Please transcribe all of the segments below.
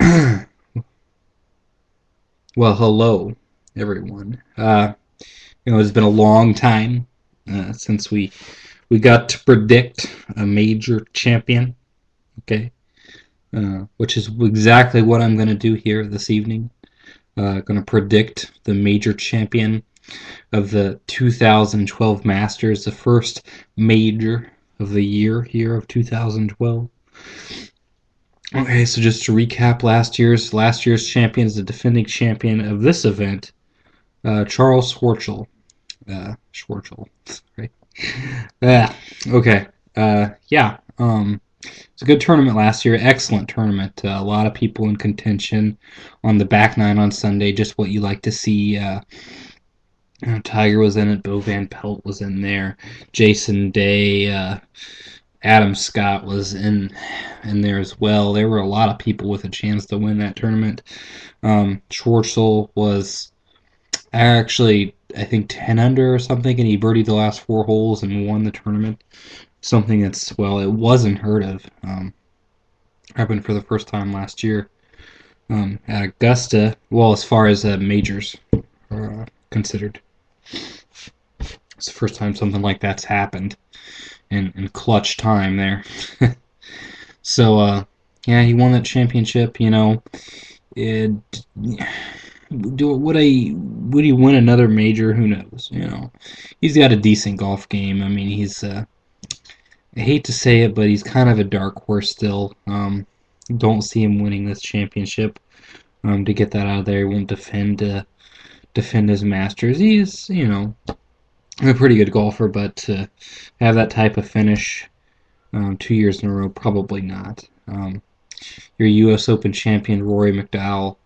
Well, hello, everyone. It's been a long time since we got to predict a major champion. Okay, which is exactly what I'm going to do here this evening. Going to predict the major champion of the 2012 Masters, the first major of the year here of 2012. Okay, so just to recap, last year's champion is the defending champion of this event, Charles Schwartzel. Schwartzel, right? Yeah. Okay. Yeah. It's a good tournament last year. Excellent tournament. A lot of people in contention on the back nine on Sunday. Just what you like to see. Tiger was in it. Bo Van Pelt was in there. Jason Day. Adam Scott was in there as well. There were a lot of people with a chance to win that tournament. Schwartzel was actually, I think, 10 under or something, and he birdied the last four holes and won the tournament. Something that's, well, it wasn't heard of. Happened for the first time last year at Augusta. Well, as far as majors are considered. It's the first time something like that's happened in clutch time there. So, yeah, he won that championship. It, would he win another major? Who knows? He's got a decent golf game. I mean, he's I hate to say it, but he's kind of a dark horse still. Don't see him winning this championship. To get that out of there, he won't defend his Masters. He's a pretty good golfer, but to have that type of finish 2 years in a row, probably not. Your U.S. Open champion Rory McDowell.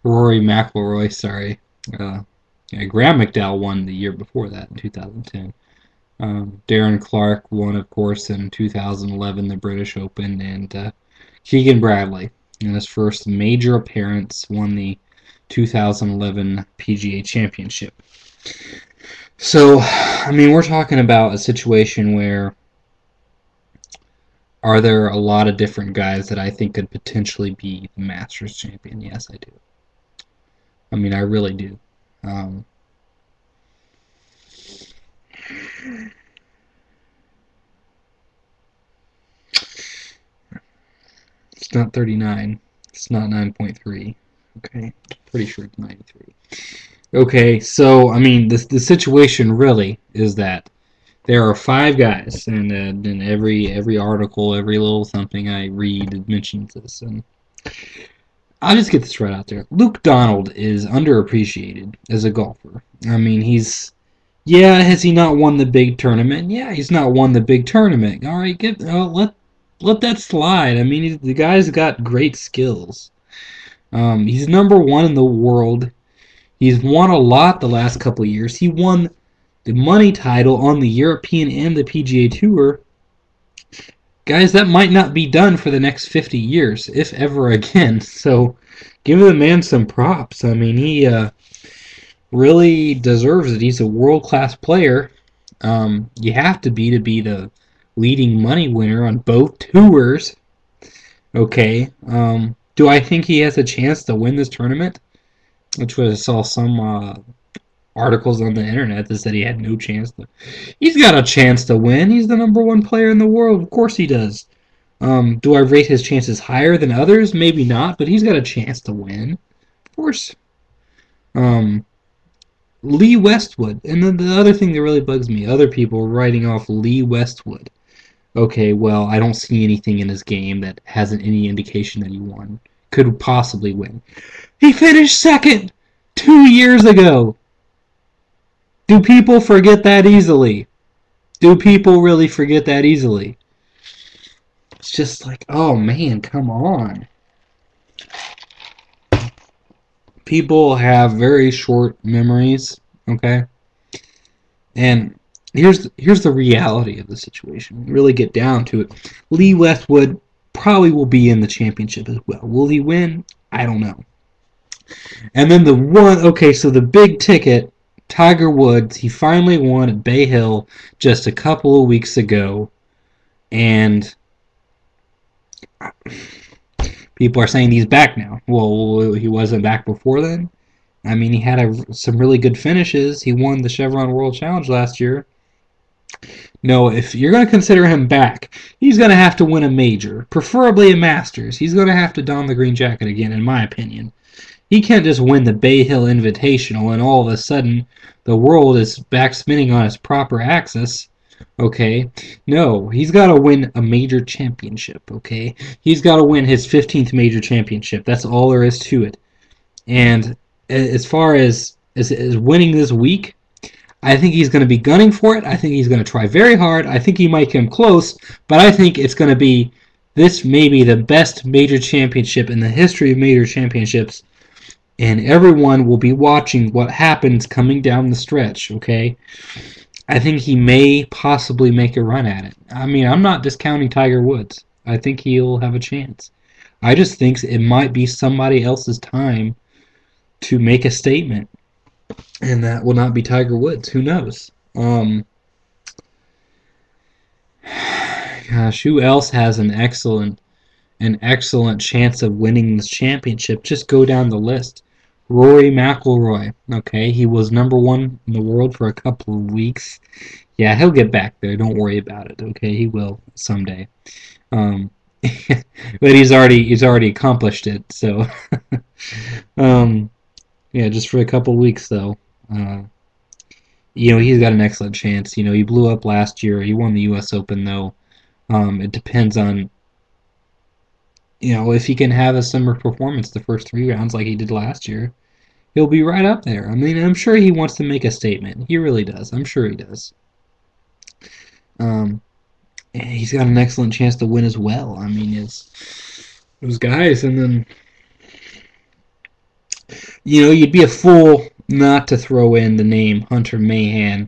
Rory McIlroy, sorry. Graham McDowell won the year before that in 2010. Darren Clark won, of course, in 2011, the British Open, and Keegan Bradley, in his first major appearance, won the 2011 PGA Championship. So, I mean, we're talking about a situation where are there a lot of different guys that I think could potentially be the Masters champion? Yes, I do. I mean, I really do. It's not 39. It's not 9.3. Okay, pretty sure it's 93. Okay, so I mean, the situation really is that there are five guys, and in every article, every little something I read, it mentions this, and I'll just get this right out there. Luke Donald is underappreciated as a golfer. I mean, has he not won the big tournament? Yeah, he's not won the big tournament. All right, let that slide. I mean, the guy's got great skills. He's number one in the world. He's won a lot the last couple of years. He won the money title on the European and the PGA Tour. Guys, that might not be done for the next 50 years, if ever again. So give the man some props. I mean, he really deserves it. He's a world-class player. You have to be the leading money winner on both tours. Okay. Do I think he has a chance to win this tournament? Which was, I saw some articles on the internet that said he had no chance. He's got a chance to win. He's the number one player in the world. Of course he does. Do I rate his chances higher than others? Maybe not, but he's got a chance to win. Of course. Lee Westwood. And then the other thing that really bugs me, other people are writing off Lee Westwood. Okay, well, I don't see anything in his game that hasn't any indication that he could possibly win. He finished second 2 years ago. Do people forget that easily? Do people really forget that easily? It's just like, oh man, come on. People have very short memories, okay? And here's the reality of the situation. Really get down to it. Lee Westwood probably will be in the championship as well. Will he win? I don't know. And then so the big ticket, Tiger Woods, he finally won at Bay Hill just a couple of weeks ago. And People are saying he's back now. Well, he wasn't back before then. I mean, he had some really good finishes. He won the Chevron World Challenge last year. No, if you're going to consider him back, he's going to have to win a major, preferably a Masters. He's going to have to don the green jacket again, in my opinion. He can't just win the Bay Hill Invitational and all of a sudden the world is back spinning on its proper axis. Okay? No, he's got to win a major championship, okay? He's got to win his 15th major championship. That's all there is to it. And as far as winning this week, I think he's going to be gunning for it. I think he's going to try very hard. I think he might come close, but I think it's going to be this may be the best major championship in the history of major championships, and everyone will be watching what happens coming down the stretch, okay? I think he may possibly make a run at it. I mean, I'm not discounting Tiger Woods. I think he'll have a chance. I just think it might be somebody else's time to make a statement, and that will not be Tiger Woods. Who knows? Gosh, who else has an excellent chance of winning this championship? Just go down the list. Rory McIlroy. Okay, he was number one in the world for a couple of weeks. Yeah, he'll get back there. Don't worry about it. Okay, he will someday. Um, but he's already accomplished it. So, yeah, just for a couple of weeks though. He's got an excellent chance. He blew up last year. He won the U.S. Open though. It depends on if he can have a similar performance the first 3 rounds like he did last year, he'll be right up there. I mean, I'm sure he wants to make a statement. He really does. I'm sure he does. And he's got an excellent chance to win as well. I mean, those guys, and then you'd be a fool not to throw in the name Hunter Mahan,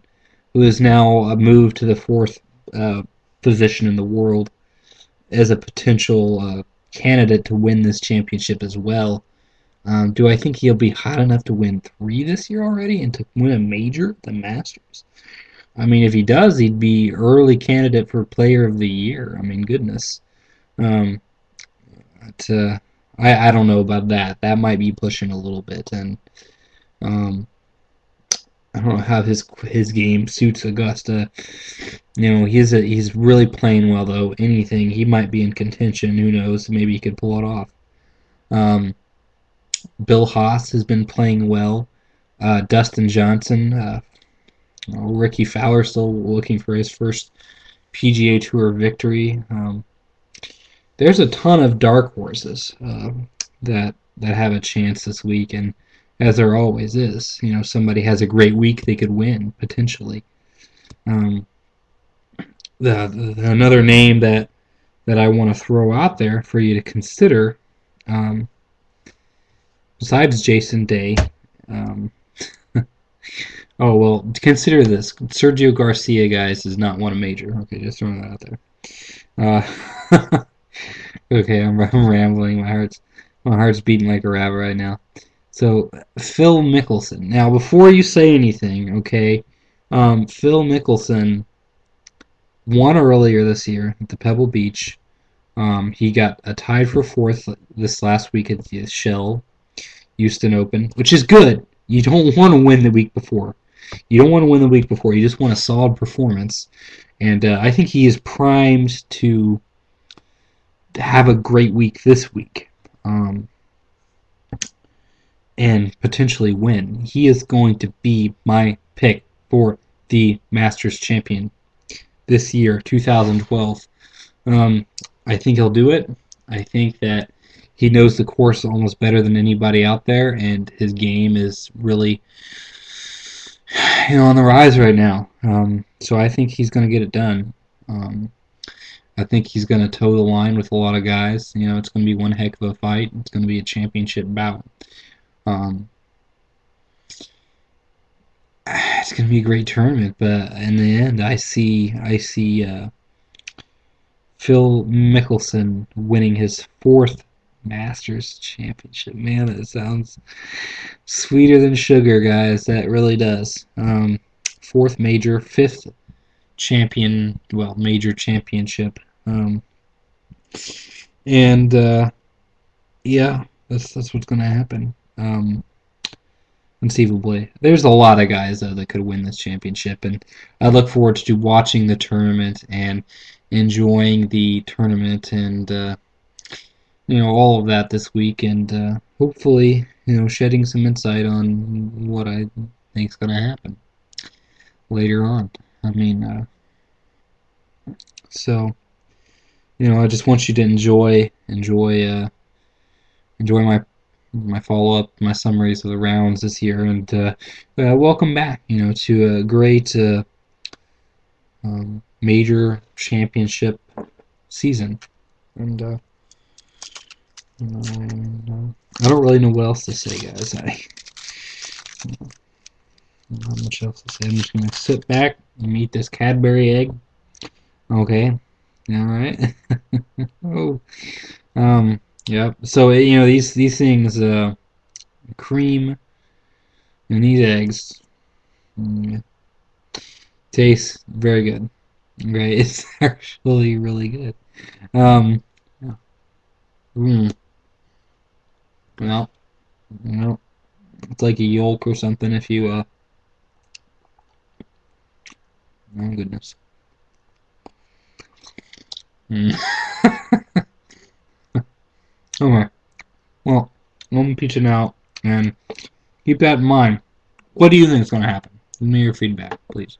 who is now moved to the fourth position in the world as a potential candidate to win this championship as well. Do I think he'll be hot enough to win 3 this year already and to win a major, the Masters? I mean, if he does, he'd be early candidate for Player of the Year. I mean, goodness. Um, but, I don't know about that. That might be pushing a little bit, and um, I don't know how his game suits Augusta. He's really playing well though. Anything, he might be in contention. Who knows? Maybe he could pull it off. Um, Bill Haas has been playing well. Dustin Johnson, Ricky Fowler still looking for his first PGA Tour victory. There's a ton of dark horses that have a chance this week, and as there always is, somebody has a great week, they could win potentially. Another name that I want to throw out there for you to consider, besides Jason Day. Oh, well, consider this. Sergio Garcia, guys, does not want a major. Okay, just throwing that out there. Okay, I'm rambling. My heart's beating like a rabbit right now. So, Phil Mickelson. Now, before you say anything, okay, Phil Mickelson won earlier this year at the Pebble Beach. He got tied for 4th this last week at the Shell Houston Open, which is good. You don't want to win the week before. You don't want to win the week before. You just want a solid performance. And I think he is primed to have a great week this week. And potentially win. He is going to be my pick for the Masters champion this year, 2012. I think he'll do it. I think that he knows the course almost better than anybody out there, and his game is really on the rise right now. So I think he's going to get it done. I think he's going to toe the line with a lot of guys. It's going to be one heck of a fight. It's going to be a championship bout. It's going to be a great tournament, but in the end, I see Phil Mickelson winning his 4th Masters championship. Man, that sounds sweeter than sugar, guys. That really does. 4th major, 5th major championship. And yeah, that's what's gonna happen. Conceivably, there's a lot of guys though that could win this championship, and I look forward to watching the tournament and enjoying the tournament and all of that this week, and hopefully shedding some insight on what I think is gonna happen later on. I mean, so I just want you to enjoy my follow up, my summaries of the rounds this year, and welcome back, to a great major championship season. And I don't really know what else to say, guys. Not much else to say. I'm just gonna sit back and eat this Cadbury egg. Okay. All right. Oh. Yep. So these things, cream and these eggs, mm, taste very good. Okay, it's actually really good. Um. Yeah. Mm, well, it's like a yolk or something. If you oh goodness. Mm. Okay. Well, I'm peaching out, and keep that in mind. What do you think is going to happen? Give me your feedback, please.